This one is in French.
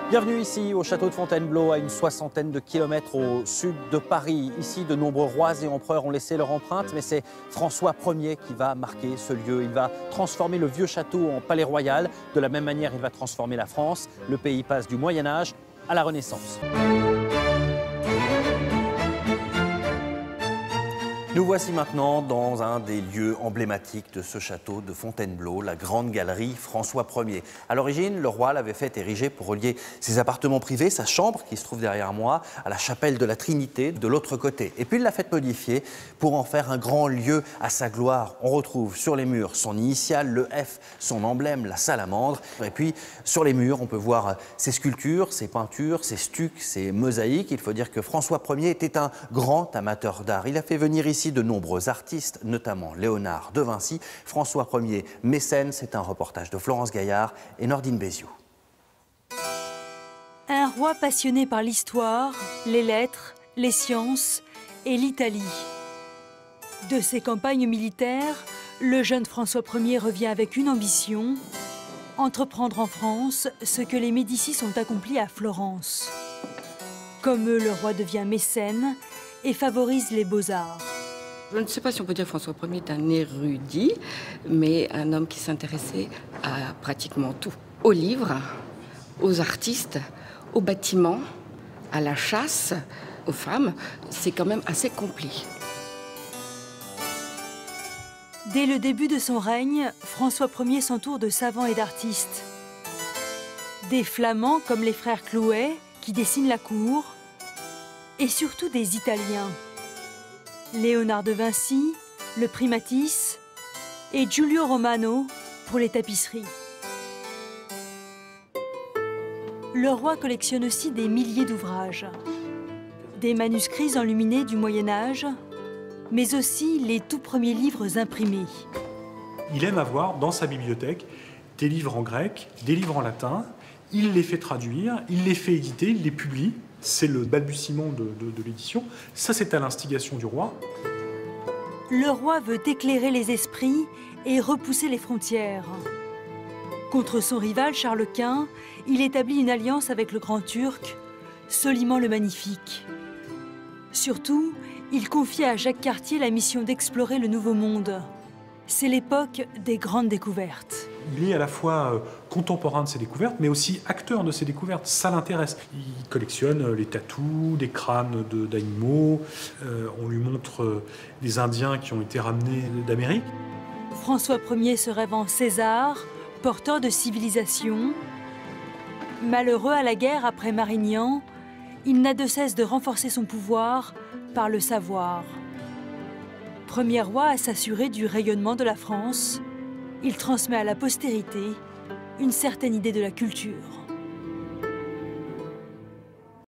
Bienvenue ici au château de Fontainebleau, à une soixantaine de kilomètres au sud de Paris. Ici, de nombreux rois et empereurs ont laissé leur empreinte, mais c'est François Ier qui va marquer ce lieu. Il va transformer le vieux château en palais royal. De la même manière, il va transformer la France. Le pays passe du Moyen-Âge à la Renaissance. Nous voici maintenant dans un des lieux emblématiques de ce château de Fontainebleau, la grande galerie François Ier. À l'origine, le roi l'avait fait ériger pour relier ses appartements privés, sa chambre qui se trouve derrière moi, à la chapelle de la Trinité de l'autre côté. Et puis il l'a fait modifier pour en faire un grand lieu à sa gloire. On retrouve sur les murs son initiale, le F, son emblème, la salamandre. Et puis sur les murs, on peut voir ses sculptures, ses peintures, ses stucs, ses mosaïques. Il faut dire que François Ier était un grand amateur d'art. Il a fait venir ici de nombreux artistes, notamment Léonard de Vinci. François Ier, mécène, c'est un reportage de Florence Gaillard et Nordine Béziou. Un roi passionné par l'histoire, les lettres, les sciences et l'Italie. De ses campagnes militaires, le jeune François Ier revient avec une ambition, entreprendre en France ce que les Médicis ont accompli à Florence. Comme eux, le roi devient mécène et favorise les beaux-arts. Je ne sais pas si on peut dire que François Ier est un érudit, mais un homme qui s'intéressait à pratiquement tout. Aux livres, aux artistes, aux bâtiments, à la chasse, aux femmes. C'est quand même assez complet. Dès le début de son règne, François Ier s'entoure de savants et d'artistes. Des Flamands comme les frères Clouet, qui dessinent la cour, et surtout des Italiens. Léonard de Vinci, le prix Matisse et Giulio Romano pour les tapisseries. Le roi collectionne aussi des milliers d'ouvrages, des manuscrits enluminés du Moyen-Âge, mais aussi les tout premiers livres imprimés. Il aime avoir dans sa bibliothèque des livres en grec, des livres en latin. Il les fait traduire, il les fait éditer, il les publie. C'est le balbutiement de l'édition. Ça, c'est à l'instigation du roi. Le roi veut éclairer les esprits et repousser les frontières. Contre son rival Charles Quint, il établit une alliance avec le Grand Turc, Soliman le Magnifique. Surtout, il confie à Jacques Cartier la mission d'explorer le Nouveau Monde. C'est l'époque des grandes découvertes. Il est à la fois contemporain de ces découvertes, mais aussi acteur de ces découvertes. Ça l'intéresse. Il collectionne les tatous, des crânes d'animaux. On lui montre des Indiens qui ont été ramenés d'Amérique. François Ier se rêve en César, porteur de civilisation. Malheureux à la guerre après Marignan, il n'a de cesse de renforcer son pouvoir par le savoir. Premier roi à s'assurer du rayonnement de la France, il transmet à la postérité une certaine idée de la culture.